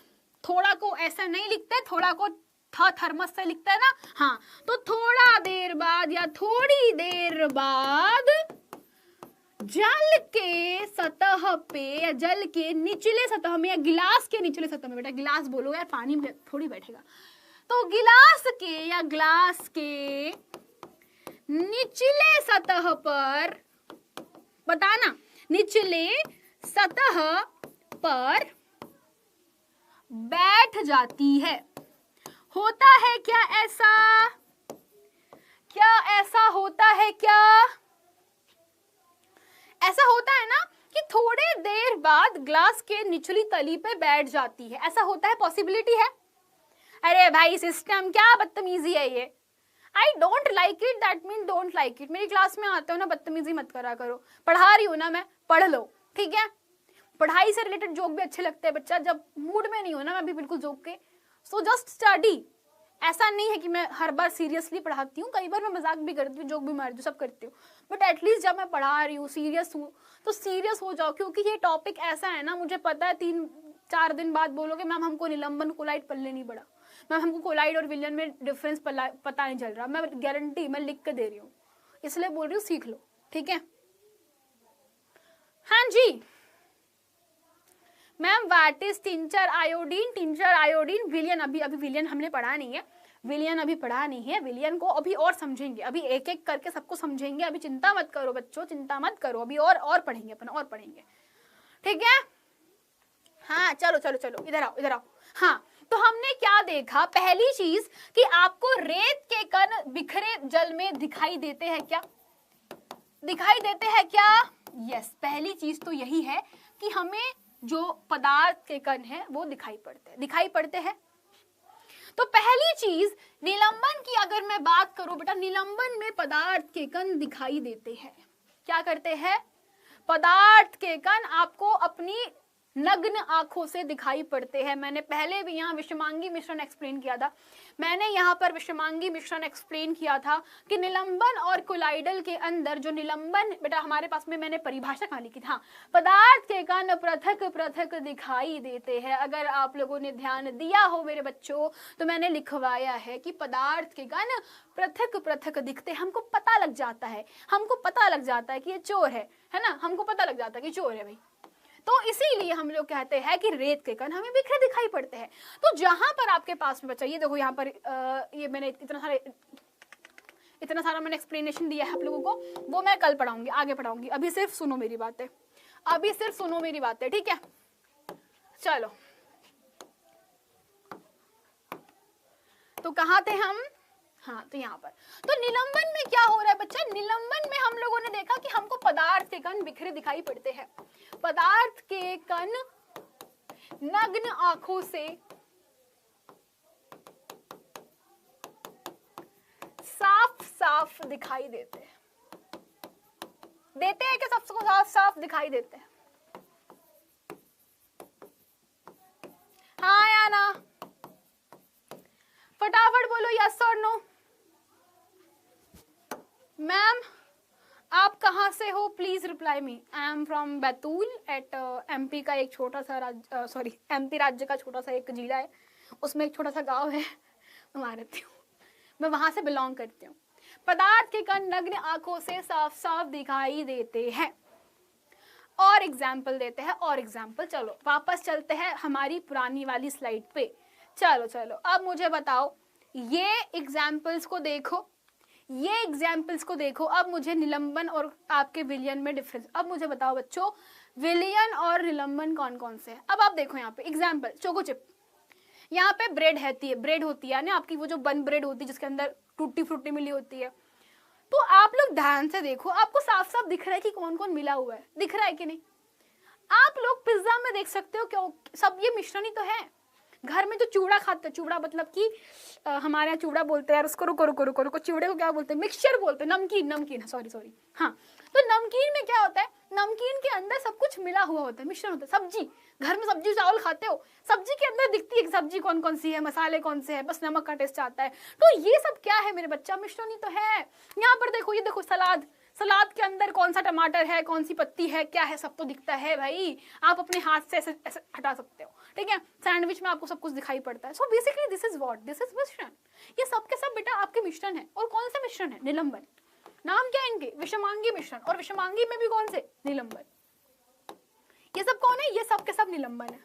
थोड़ा को ऐसा नहीं लिखते, थोड़ा को थर्मस से लिखता है ना, हाँ, तो थोड़ा देर बाद या थोड़ी देर बाद जल के सतह पे या जल के निचले सतह में या गिलास के निचले सतह में, बेटा गिलास बोलो यार, पानी में थोड़ी बैठेगा, तो गिलास के या ग्लास के निचले सतह पर, बताना, निचले सतह पर बैठ जाती है। होता है क्या ऐसा, क्या ऐसा होता है क्या, ऐसा होता है ना कि थोड़े देर बाद ग्लास के निचली तली पे बैठ जाती है, ऐसा होता है, पॉसिबिलिटी है। अरे भाई सिस्टम क्या बदतमीजी है ये, I don't like it, that mean don't like it. मेरी क्लास में आते हो ना, बदतमीजी मत करा करो, पढ़ा रही हूँ ना मैं, पढ़ लो, ठीक है। पढ़ाई से रिलेटेड जोक भी अच्छे लगते हैं बच्चा, जब मूड में नहीं हो ना मैं भी बिल्कुल जोक के, सो जस्ट स्टडी। ऐसा नहीं है कि मैं हर बार सीरियसली पढ़ाती हूँ, कई बार मैं मजाक भी करती हूँ, जोक भी मारती हूँ, सब करती हूँ, बट एटलीस्ट जब मैं पढ़ा रही हूँ, सीरियस हूँ, तो सीरियस हो जाओ, क्योंकि ये टॉपिक ऐसा है ना, मुझे पता है 3-4 दिन बाद बोलोगे मैम हमको निलंबन कोलाइड पढ़ने नहीं पड़ा, मैम हमको कोलाइड और विलियन में डिफरेंस पता नहीं चल रहा, मैं गारंटी मैं लिख के दे रही हूँ, इसलिए बोल रही हूँ सीख लो, ठीक है। हाँ जी ma'am, what is tincture iodine, tincture iodine, विलियन, अभी विलियन हमने पढ़ा नहीं है, विलियन अभी पढ़ा नहीं है, विलियन को अभी और समझेंगे, अभी एक एक करके सबको समझेंगे, अभी चिंता मत करो बच्चों, चिंता मत करो, अभी और पढ़ेंगे अपन, और पढ़ेंगे, ठीक है। हाँ चलो चलो चलो, इधर आओ इधर आओ। हाँ तो हमने क्या देखा, पहली चीज कि आपको रेत के कण बिखरे जल में दिखाई देते हैं क्या, दिखाई देते हैं क्या, यस, पहली चीज तो यही है कि हमें जो पदार्थ के कण हैं वो दिखाई पड़ते हैं। तो पहली चीज निलंबन की अगर मैं बात करूं बेटा, निलंबन में पदार्थ के कण दिखाई देते हैं, क्या करते हैं, पदार्थ के कण आपको अपनी नग्न आंखों से दिखाई पड़ते हैं। मैंने पहले भी यहाँ विषमांगी मिश्रण एक्सप्लेन किया था, मैंने यहाँ पर विषमांगी मिश्रण एक्सप्लेन किया था कि निलंबन और कोलाइडल के अंदर जो निलंबन, बेटा हमारे पास में मैंने परिभाषा कहाँ लिखी थी, हाँ, पदार्थ के कण पृथक पृथक दिखाई देते हैं। अगर आप लोगों ने ध्यान दिया हो मेरे बच्चों तो मैंने लिखवाया है कि पदार्थ के कण पृथक पृथक दिखते, हमको पता लग जाता है, हमको पता लग जाता है कि ये चोर है ना, हमको पता लग जाता है कि चोर है भाई, तो इसीलिए हम लोग कहते हैं कि रेत के कण हमें बिखरे दिखाई पड़ते हैं। तो जहां पर आपके पास में बच्चा, ये देखो यहाँ पर ये मैंने इतना सारा मैंने एक्सप्लेनेशन दिया है आप लोगों को, वो मैं कल पढ़ाऊंगी, आगे पढ़ाऊंगी, अभी सिर्फ सुनो मेरी बातें, अभी सिर्फ सुनो मेरी बातें, ठीक है। चलो तो कहाँ थे हम, हाँ तो यहाँ पर, तो निलंबन में क्या हो रहा है बच्चा, निलंबन में हम लोगों ने देखा कि हमको पदार्थ के कण बिखरे दिखाई पड़ते हैं, पदार्थ के कण नग्न आंखों से साफ साफ दिखाई देते हैं, देते हैं कि सबको साफ साफ दिखाई देते हैं? हाँ या ना, फटाफट बोलो यस और नो। मैम आप कहाँ से हो, please reply me. I am from Betul at MP का एक छोटा सा राज्य, सॉरी एमपी राज्य का छोटा सा एक जिला है, उसमें एक छोटा सा गांव है, मैं वहां रहती हूँ, मैं वहां से बिलोंग करती हूँ। पदार्थ के कण नग्न आंखों से साफ साफ दिखाई देते हैं। और एग्जाम्पल देते हैं, और एग्जाम्पल। चलो वापस चलते हैं हमारी पुरानी वाली स्लाइड पे। चलो चलो अब मुझे बताओ, ये एग्जाम्पल्स को देखो, ये एग्जाम्पल्स को देखो। अब मुझे निलंबन और आपके विलयन में डिफरेंस, अब मुझे बताओ बच्चों, विलयन और निलंबन कौन कौन से हैं। अब आप देखो यहाँ पे एग्जाम्पल, चोको चिप, यहाँ पे ब्रेड होती है ना आपकी, वो जो बन ब्रेड होती है जिसके अंदर टूटी फ्रूटी मिली होती है। तो आप लोग ध्यान से देखो, आपको साफ साफ दिख रहा है कि कौन कौन मिला हुआ है, दिख रहा है कि नहीं? आप लोग पिज्जा में देख सकते हो, क्यों सब ये मिश्रण ही तो है। घर में जो चूड़ा खाते हैं, चूड़ा मतलब कि हमारे यहाँ चूड़ा बोलते हैं यार उसको, रुको रुको रुको रुको, चूड़े को क्या बोलते हैं, मिक्सचर बोलते हैं, नमकीन, सॉरी हाँ। तो नमकीन में क्या होता है, नमकीन के अंदर सब कुछ मिला हुआ होता है, मिश्रण होता है। सब्जी, घर में सब्जी चावल खाते हो, सब्जी के अंदर दिखती है सब्जी कौन कौन सी है, मसाले कौन से है, बस नमक का टेस्ट आता है। तो ये सब क्या है मेरे बच्चा, मिश्रण ही तो है। यहाँ पर देखो, ये देखो सलाद के अंदर कौन सा टमाटर है, कौन सी पत्ती है, क्या है, सब तो दिखता है भाई। आप अपने हाथ से ऐसे ऐसे हटा सकते हो, ठीक है। सैंडविच में आपको सब कुछ दिखाई पड़ता है। So basically this is what, this is मिश्रण। ये सब के सब बेटा आपके मिश्रण है। और कौन से मिश्रण है? निलंबन। नाम क्या है इनके? विषमांगी मिश्रण। और विषमांगी में भी कौन से? निलंबन। ये सब कौन है? ये सब के सब निलंबन है।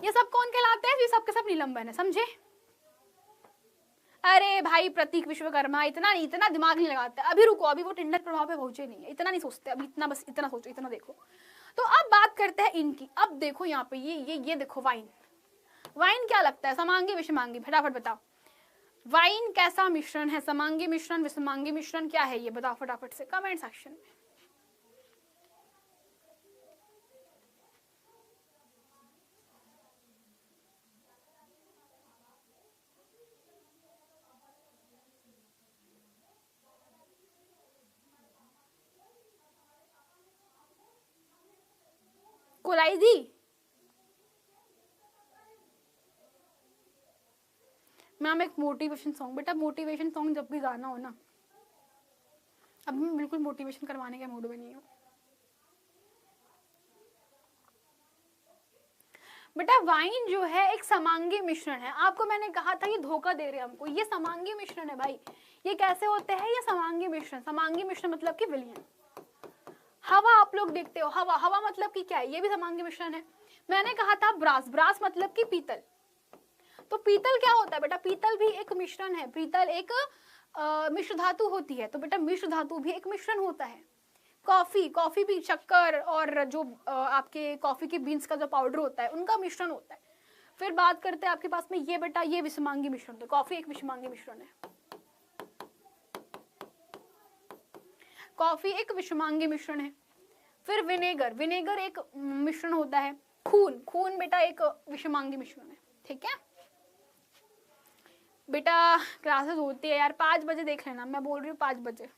ये सब कौन कहलाते हैं? ये सब के सब निलंबन है, समझे? अरे भाई प्रतीक विश्वकर्मा, इतना दिमाग नहीं लगाते। अभी रुको, अभी वो टिंडर प्रभाव पे पहुंचे नहीं है, इतना नहीं सोचते अभी, इतना बस इतना सोचो, इतना देखो। तो अब बात करते हैं इनकी। अब देखो यहाँ पे ये देखो, वाइन क्या लगता है? समांगी विषमांगी? फटाफट बताओ, वाइन कैसा मिश्रण है? समांगी मिश्रण, विषमांगी मिश्रण, क्या है ये? बताओ फटाफट से कमेंट सेक्शन में। कोलाई दी, मैम एक मोटिवेशन सॉन्ग। बेटा मोटिवेशन सॉन्ग जब भी गाना हो ना, अब मैं बिल्कुल मोटिवेशन करवाने के मूड में नहीं हूँ। बेटा वाइन जो है एक समांगी मिश्रण है। आपको मैंने कहा था ये धोखा दे रहे हैं हमको, ये समांगी मिश्रण है भाई। ये कैसे होते हैं? ये समांगी मिश्रण। समांगी मिश्रण मतलब कि विलयन। हवा आप लोग देखते हो, हवा मतलब कि क्या है? ये भी समांगी मिश्रण है। मैंने कहा था ब्रास मतलब कि पीतल। तो पीतल क्या होता है बेटा? पीतल भी एक मिश्रण है। पीतल एक मिश्र धातु होती है। तो बेटा मिश्र धातु भी एक मिश्रण होता है। कॉफी भी शक्कर और जो आपके कॉफी के बीन्स का जो पाउडर होता है उनका मिश्रण होता है। फिर बात करते हैं आपके पास में ये बेटा, ये विषमांगी मिश्रण। तो कॉफी एक विषमांगी मिश्रण है। कॉफी एक विषमांगी मिश्रण है। फिर विनेगर एक मिश्रण होता है। खून बेटा एक विषमांगी मिश्रण है, ठीक है बेटा। क्लासेस होती है यार, 5 बजे देख लेना, मैं बोल रही हूँ 5 बजे।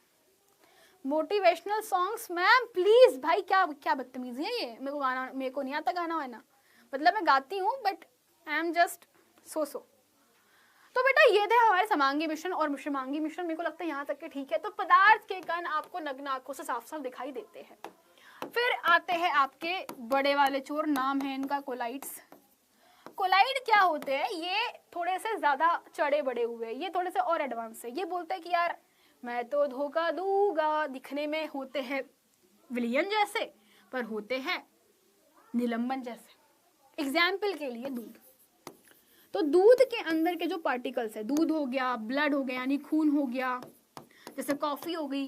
मोटिवेशनल सॉन्ग्स मैम प्लीज भाई, क्या बदतमीजी है ये। मेरे को नहीं आता गाना वाना, मतलब मैं गाती हूँ but I am just so. तो बेटा ये थे हमारे समांगी मिश्रण और विषमांगी मिश्रण। मेरे को लगता है यहाँ तक के ठीक है। तो पदार्थ के कण आपको नग्न आंखों से साफ साफ दिखाई देते हैं। फिर आते हैं आपके बड़े वाले चोर, नाम है इनका कोलाइड्स। कोलाइड क्या होते हैं? ये थोड़े से ज्यादा चढ़े बड़े हुए, ये थोड़े से और एडवांस है। ये बोलते हैं कि यार मैं तो धोखा दूंगा। दिखने में होते हैं विलयन जैसे, पर होते हैं निलंबन जैसे। एग्जाम्पल के लिए दूध। तो दूध के अंदर के जो पार्टिकल्स है, दूध हो गया, ब्लड हो गया यानी खून हो गया, जैसे कॉफी हो गई।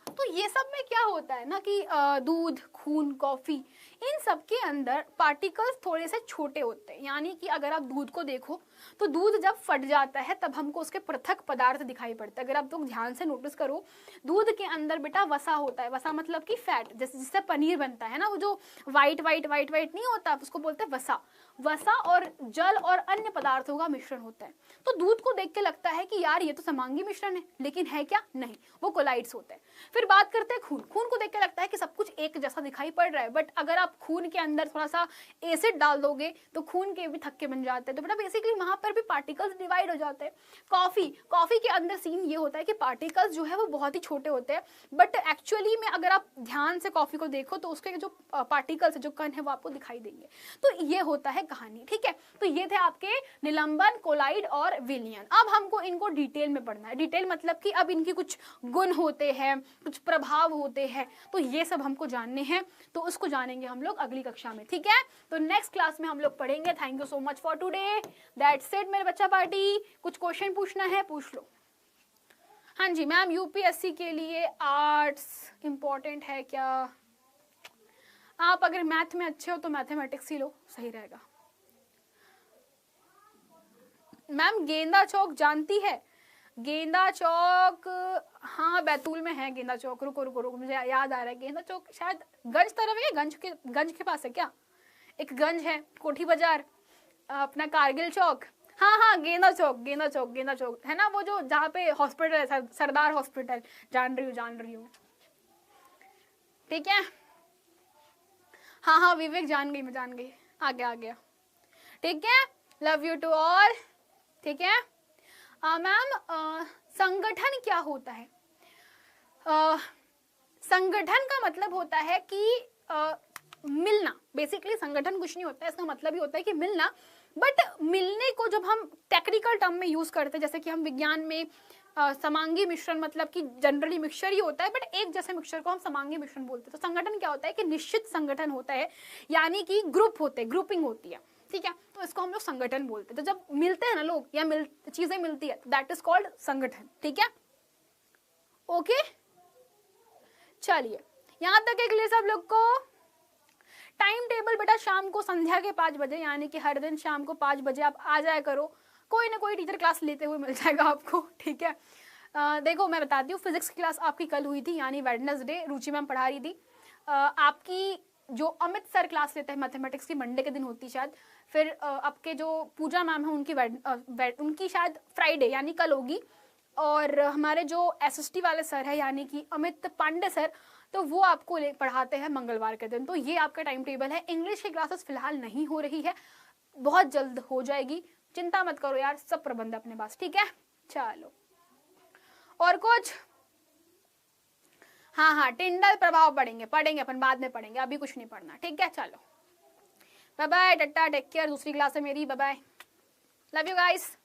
तो ये सब में क्या होता है ना कि दूध, खून, कॉफी, इन सब के अंदर पार्टिकल्स थोड़े से छोटे होते हैं, यानी कि अगर आप दूध को देखो तो दूध जब फट जाता है तब हमको उसके पृथक पदार्थ दिखाई पड़ते हैं। अगर आप लोग ध्यान से नोटिस करो, दूध के अंदर बेटा वसा होता है, वसा मतलब कि फैट, जैसे जिससे पनीर बनता है ना, वो जो वाइट वाइट वाइट वाइट नहीं होता, उसको बोलते हैं वसा। वसा और जल और अन्य पदार्थों का मिश्रण होता है। तो दूध को देख के लगता है कि यार ये तो समांगी मिश्रण है, लेकिन है क्या? नहीं, वो कोलाइड्स होते हैं। फिर बात करते हैं खून। खून को देख के लगता है कि सब कुछ एक जैसा दिखाई पड़ रहा है, बट अगर आप खून के अंदर थोड़ा सा एसिड डाल दोगे तो खून के भी थक्के बन जाते हैं। तो बेटा बेसिकली वहां पर भी पार्टिकल्स डिवाइड हो जाते हैं। कॉफी के अंदर सीन ये होता है कि पार्टिकल्स जो है वो बहुत ही छोटे होते हैं, बट एक्चुअली में अगर आप ध्यान से कॉफी को देखो तो उसके जो पार्टिकल्स, जो कण है, वो आपको दिखाई देंगे। तो ये होता है कहानी, ठीक है। तो ये थे आपके निलंबन, कोलाइड और विलयन। अब हमको इनको डिटेल में पढ़ना है। डिटेल मतलब कि अब इनके कुछ गुण होते हैं, कुछ प्रभाव होते हैं, तो ये सब हमको जानने हैं। तो उसको जानेंगे हम लोग अगली कक्षा में, ठीक है। तो नेक्स्ट क्लास में हम लोग पढ़ेंगे। Thank you so much for today. That's it मेरे बच्चा पार्टी। कुछ क्वेश्चन पूछना है पूछ लो। हाँ जी मैम, यूपीएससी के लिए आर्ट्स इंपॉर्टेंट है क्या? आप अगर मैथ में अच्छे हो तो मैथमेटिक्स ही लो, सही रहेगा। मैम गेंदा चौक जानती है? गेंदा चौक, हाँ बैतूल में है गेंदा चौक। रुको रुको रुको, मुझे याद आ रहा है। गेंदा चौक शायद गंज तरफ है, गंज के पास है क्या? एक गंज है, कोठी बाजार, अपना कारगिल चौक। हाँ हाँ गेंदा चौक है ना, वो जो जहाँ पे हॉस्पिटल है, सरदार हॉस्पिटल। जान रही हूँ, ठीक है। हाँ हाँ विवेक जान गई, मैं जान गई। आ गया, ठीक है। लव यू टू ऑल, ठीक है। मैम संगठन क्या होता है? संगठन का मतलब होता है कि मिलना। बेसिकली संगठन कुछ नहीं होता है, इसका मतलब ही होता है कि मिलना। बट मिलने को जब हम टेक्निकल टर्म में यूज करते हैं, जैसे कि हम विज्ञान में समांगी मिश्रण मतलब कि जनरली मिक्सचर ही होता है, बट एक जैसे मिक्सचर को हम समांगी मिश्रण बोलते हैं। तो संगठन क्या होता है कि निश्चित संगठन होता है, यानी कि ग्रुप होते हैं, ग्रुपिंग होती है, ठीक है। तो इसको हम लोग संगठन बोलते हैं। तो जब मिलते हैं ना लोग या चीजें मिलती है, दैट इज कॉल्ड संगठन, ठीक है। ओके चलिए, यहां तक एक लिए सब लोग को। टाइम टेबल बेटा शाम को संध्या के 5 बजे, यानी कि हर दिन शाम को 5 बजे आप आ जाया करो। कोई ना कोई टीचर क्लास लेते हुए मिल जाएगा आपको, ठीक है। देखो मैं बताती हूँ, फिजिक्स की क्लास आपकी कल हुई थी, यानी वेडनेसडे, रुचि मैम पढ़ा रही थी। आपकी जो अमित सर क्लास लेते हैं मैथमेटिक्स की, मंडे के दिन होती शायद। फिर आपके जो पूजा मैम है उनकी शायद फ्राइडे यानी कल होगी। और हमारे जो एसएसटी वाले सर है यानी कि अमित पांडे सर, तो वो आपको पढ़ाते हैं मंगलवार के दिन। तो ये आपका टाइम टेबल है। इंग्लिश की क्लासेस फिलहाल नहीं हो रही है, बहुत जल्द हो जाएगी, चिंता मत करो यार, सब प्रबंध अपने पास, ठीक है। चलो और कुछ? हाँ टिंडल प्रभाव पढ़ेंगे अपन बाद में पढ़ेंगे, अभी कुछ नहीं पढ़ना, ठीक है। चलो bye bye, tata, take care. दूसरी क्लास है मेरी, bye bye, love you guys.